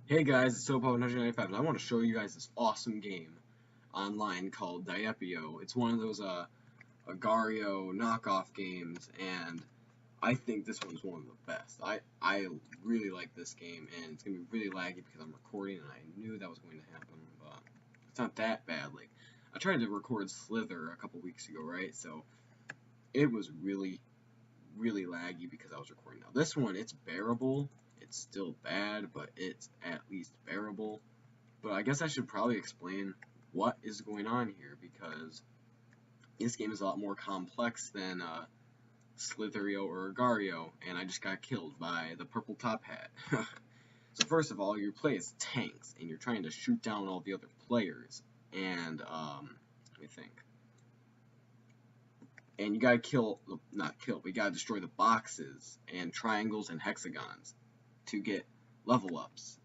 Hey guys, it's Sopo195, and I want to show you guys this awesome game online called Diepio. It's one of those Agar.io knockoff games, and I think this one's one of the best. I really like this game, and it's gonna be really laggy because I'm recording, and I knew that was going to happen, but it's not that bad. Like, I tried to record Slither a couple weeks ago, right? So it was really laggy because I was recording. Now this one, it's bearable. It's still bad, but it's at least bearable. But I guess I should probably explain what is going on here because this game is a lot more complex than Slitherio or Agar.io, and I just got killed by the purple top hat. So first of all, you play as tanks, and you're trying to shoot down all the other players, and let me think. And you gotta kill, not kill, but you gotta destroy the boxes and triangles and hexagons to get level ups.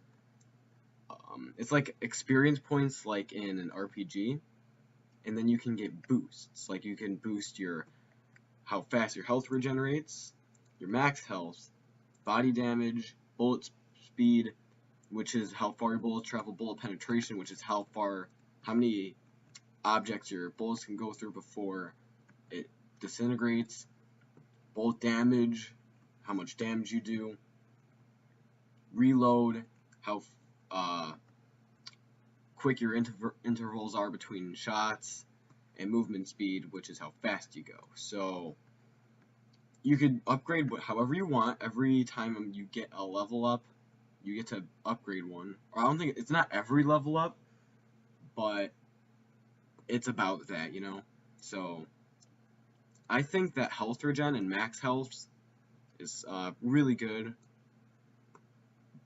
It's like experience points like in an RPG, and then you can get boosts. Like you can boost your how fast your health regenerates, your max health, body damage, bullet speed, which is how far your bullets travel, bullet penetration, which is how many objects your bullets can go through before it disintegrates, bullet damage, how much damage you do, reload, how quick your intervals are between shots, and movement speed, which is how fast you go. So you could upgrade however you want. Every time you get a level up, you get to upgrade one. Or I don't think it's not every level up, but it's about that, you know. So I think that health regen and max health is really good,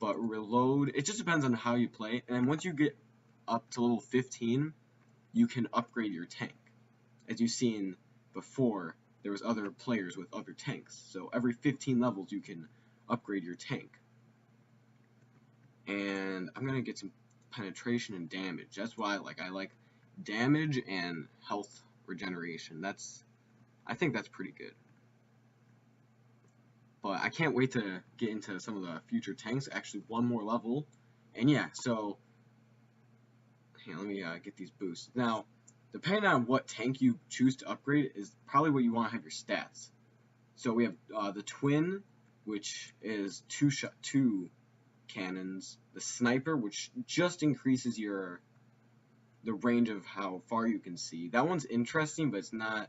but reload, it just depends on how you play. And once you get up to level 15, you can upgrade your tank. As you've seen before, there was other players with other tanks. So every 15 levels, you can upgrade your tank. And I'm gonna get some penetration and damage. That's why I like damage and health regeneration. I think that's pretty good. But I can't wait to get into some of the future tanks. Actually, one more level. And yeah, so let me get these boosts. Now, depending on what tank you choose to upgrade is probably what you want to have your stats. So we have the twin, which is two cannons. The sniper, which just increases the range of how far you can see. That one's interesting, but it's not.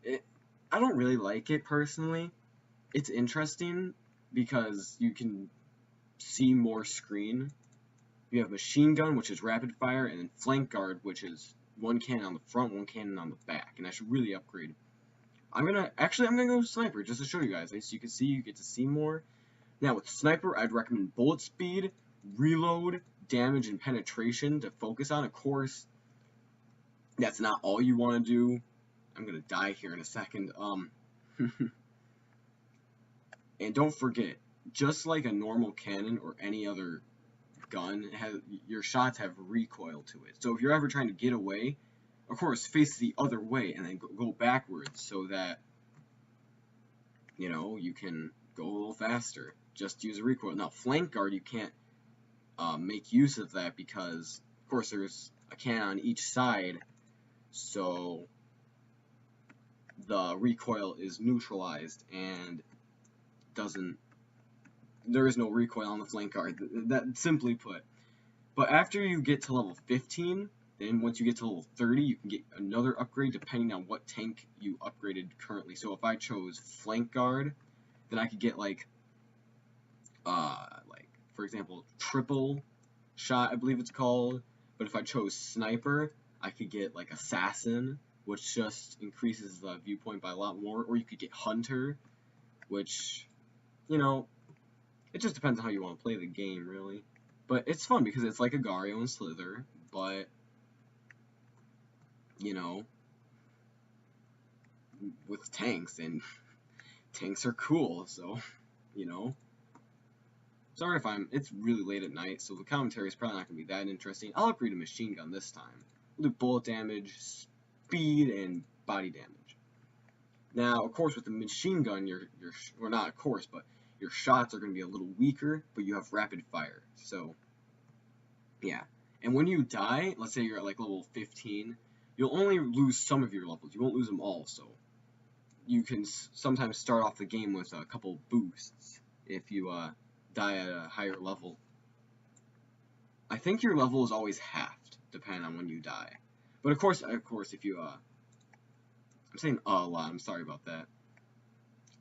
I don't really like it personally. It's interesting because you can see more screen. You have machine gun, which is rapid fire, and then flank guard, which is one cannon on the front, one cannon on the back, and I should really upgrade. I'm gonna go sniper just to show you guys. So you can see, you get to see more. Now with sniper, I'd recommend bullet speed, reload, damage, and penetration to focus on. Of course, that's not all you want to do. I'm gonna die here in a second. And don't forget, just like a normal cannon or any other gun, your shots have recoil to it. So if you're ever trying to get away, of course, face the other way and then go backwards so that, you can go a little faster. Just use a recoil. Now, flank guard, you can't make use of that because, of course, there's a cannon on each side, so the recoil is neutralized and there is no recoil on the flank guard. That simply put. But after you get to level 15, then once you get to level 30, you can get another upgrade depending on what tank you upgraded currently. So if I chose flank guard, then I could get for example, triple shot, I believe it's called. But if I chose sniper, I could get like assassin, which just increases the viewpoint by a lot more. Or you could get hunter, which, it just depends on how you want to play the game, really. But it's fun because it's like Agar.io and Slither, but, with tanks, and tanks are cool, so, you know. Sorry if it's really late at night, so the commentary is probably not going to be that interesting. I'll upgrade a machine gun this time. We'll do bullet damage, speed, and body damage. Now, of course, with the machine gun, well, not of course, but your shots are going to be a little weaker, but you have rapid fire. So, Yeah. And when you die, let's say you're at like level 15, you'll only lose some of your levels. You won't lose them all, so you can sometimes start off the game with a couple boosts if you die at a higher level. I think your level is always halved, depending on when you die. But of course, if you, I'm saying a lot, I'm sorry about that.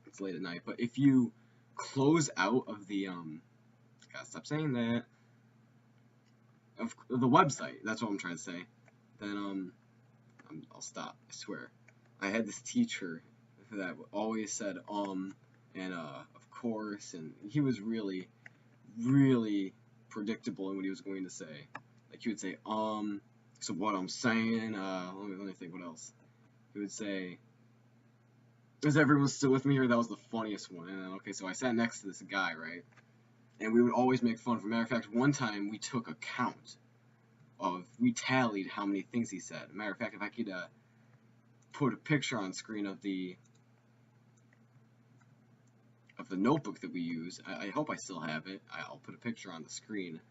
It's late at night. But if you close out of the, gotta stop saying that, of the website, that's what I'm trying to say, then, I'll stop, I swear. I had this teacher that always said, and, of course, and he was really, really predictable in what he was going to say. Like, he would say, so what I'm saying, let me think what else. He would say, is everyone still with me here? That was the funniest one. And then, okay, so I sat next to this guy, right? And we would always make fun of him. Matter of fact, one time we took a count we tallied how many things he said. Matter of fact, if I could, put a picture on screen of the notebook that we use, I hope I still have it. I'll put a picture on the screen.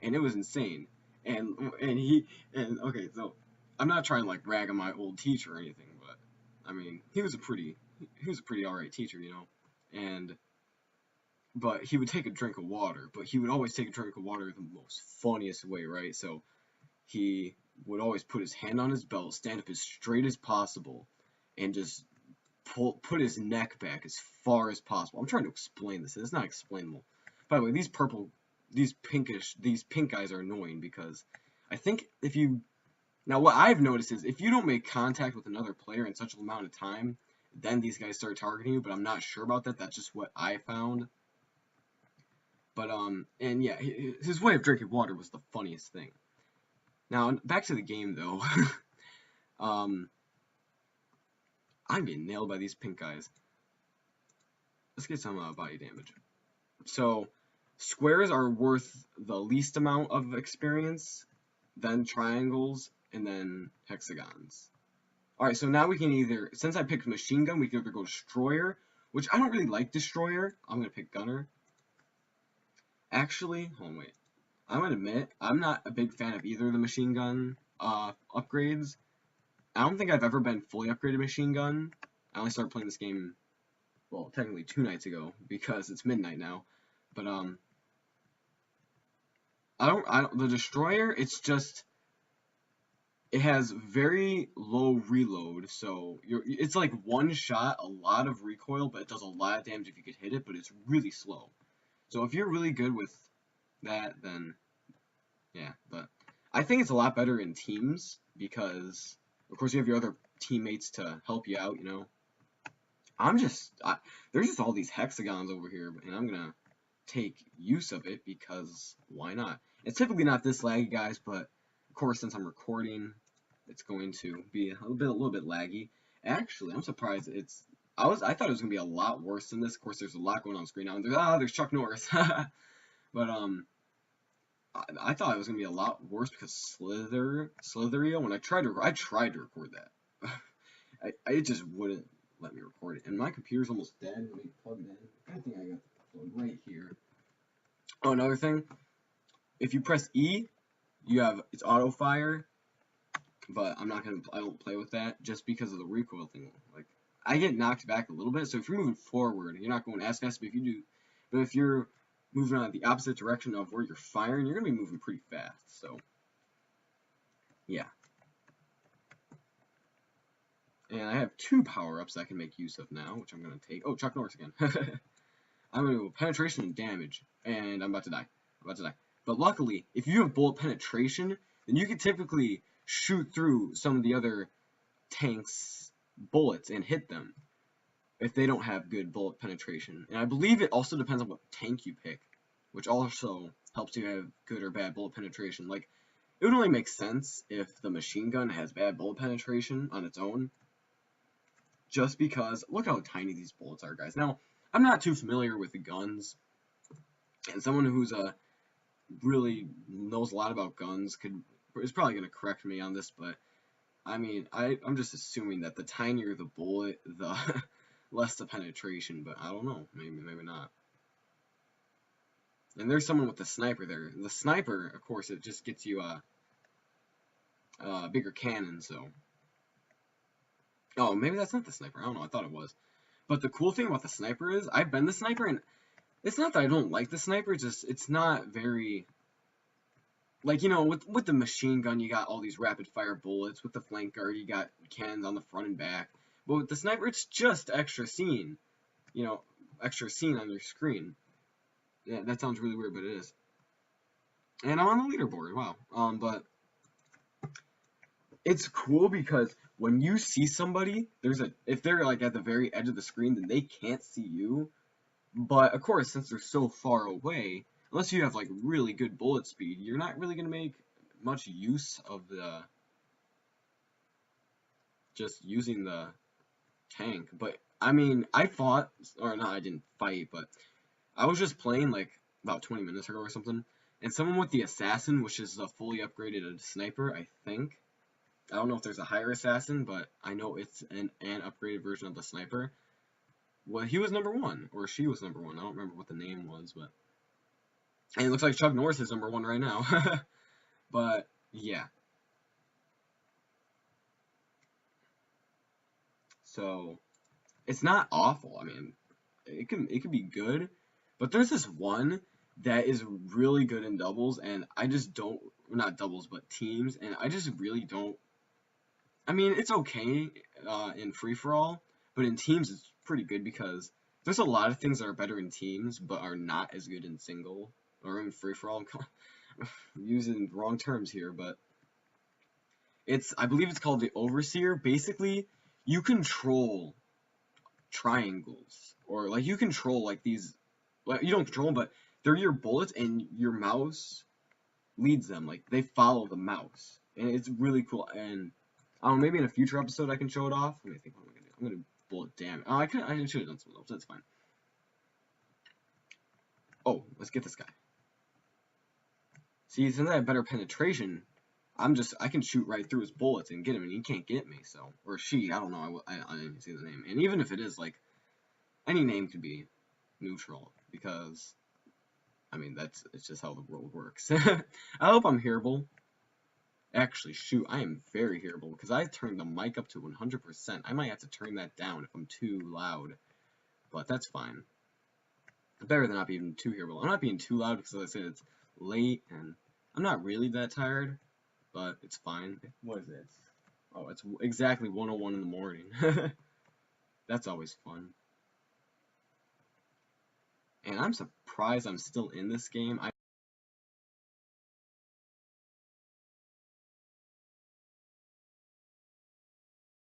And it was insane. And okay, so I'm not trying to like rag on my old teacher or anything, but I mean, he was a pretty alright teacher, you know. But he would take a drink of water, but he would always take a drink of water the most funniest way, right? So he would always put his hand on his belt, stand up as straight as possible, and just put his neck back as far as possible. I'm trying to explain this. It's not explainable. By the way, these pink guys are annoying because I think now what I've noticed is if you don't make contact with another player in such an amount of time, then these guys start targeting you, but I'm not sure about that. That's just what I found. But, and yeah, his way of drinking water was the funniest thing. Now, back to the game, though. I'm getting nailed by these pink guys. Let's get some body damage. So, squares are worth the least amount of experience, then triangles, and then hexagons. Alright, so now we can either, since I picked machine gun, we can either go destroyer, which I don't really like destroyer. I'm going to pick gunner. Actually, hold on, wait. I'm going to admit, I'm not a big fan of either of the machine gun upgrades. I don't think I've ever been fully upgraded machine gun. I only started playing this game, well, technically 2 nights ago, because it's midnight now. But, the destroyer, it's just, it has very low reload, so it's like one shot, a lot of recoil, but it does a lot of damage if you could hit it, but it's really slow. So if you're really good with that, then yeah, but I think it's a lot better in teams because, of course, you have your other teammates to help you out, you know. There's just all these hexagons over here, and I'm gonna take use of it because why not? It's typically not this laggy, guys, but of course, since I'm recording, it's going to be a little bit laggy. Actually, I'm surprised I thought it was gonna be a lot worse than this. Of course, there's a lot going on screen now. And there's Chuck Norris, but I thought it was gonna be a lot worse because Slitherio. When I tried to record that, it just wouldn't let me record it. And my computer's almost dead. Let me plug it in. I think I got the plug right here. Oh, another thing. If you press E, it's auto fire. But I don't play with that just because of the recoil thing. Like, I get knocked back a little bit, so if you're moving forward, you're not going as fast, but if you're moving on the opposite direction of where you're firing, you're going to be moving pretty fast, so, yeah. And I have 2 power-ups I can make use of now, which I'm going to take. Oh, Chuck Norris again. I'm going to go penetration and damage, and I'm about to die. But luckily, if you have bullet penetration, then you can typically shoot through some of the other tanks' bullets and hit them if they don't have good bullet penetration. And I believe it also depends on what tank you pick, which also helps you have good or bad bullet penetration. Like, it would only make sense if the machine gun has bad bullet penetration on its own, just because, look how tiny these bullets are, guys. Now, I'm not too familiar with the guns, and someone who's really knows a lot about guns is probably going to correct me on this, but I mean, I'm just assuming that the tinier the bullet, less the penetration, but I don't know. Maybe not. And there's someone with the sniper there. The sniper, of course, it just gets you a bigger cannon, so. Oh, maybe that's not the sniper. I don't know. I thought it was. But the cool thing about the sniper is, I've been the sniper, and it's not that I don't like the sniper, it's not very, like, you know, with the machine gun, you got all these rapid fire bullets. With the flank guard, you got cannons on the front and back. But with the sniper, it's just extra scene. You know, extra scene on your screen. Yeah, that sounds really weird, but it is. And I'm on the leaderboard, wow. But it's cool because when you see somebody, if they're like at the very edge of the screen, then they can't see you. But of course, since they're so far away, unless you have like really good bullet speed, you're not really gonna make much use of just using the tank. But I mean, I fought, or no, I didn't fight, but I was just playing like about 20 minutes ago or something, and someone with the assassin, which is a fully upgraded sniper, I think. I don't know if there's a higher assassin, but I know it's an upgraded version of the sniper. Well, he was number 1, or she was number 1. I don't remember what the name was, but. And it looks like Chuck Norris is number 1 right now. But, yeah. So, it's not awful. I mean, it can be good. But there's this one that is really good in doubles, and I just don't, not doubles, but teams, and I just really don't. I mean, it's okay in free-for-all, but in teams it's pretty good because there's a lot of things that are better in teams, but are not as good in single, or in free-for-all. I'm using wrong terms here, but I believe it's called the Overseer. Basically, you control triangles, or like you control like these, like you don't control them, but they're your bullets, and your mouse leads them. Like they follow the mouse, and it's really cool. And maybe in a future episode I can show it off. Let me think what I'm gonna do. I'm gonna bullet damage. Oh, I should have done something else. That's fine. Oh, let's get this guy. See, since I have better penetration, I can shoot right through his bullets and get him, and he can't get me. So, or she, I don't know. I didn't see the name. And even if it is, like, any name could be neutral, because I mean it's just how the world works. I hope I'm hearable. Actually, shoot, I am very hearable because I turned the mic up to 100%. I might have to turn that down if I'm too loud, but that's fine. Better than not being too hearable. I'm not being too loud because, as I said, it's late and I'm not really that tired, but it's fine. What is it? Oh, it's exactly 1:01 in the morning. That's always fun. And I'm surprised I'm still in this game.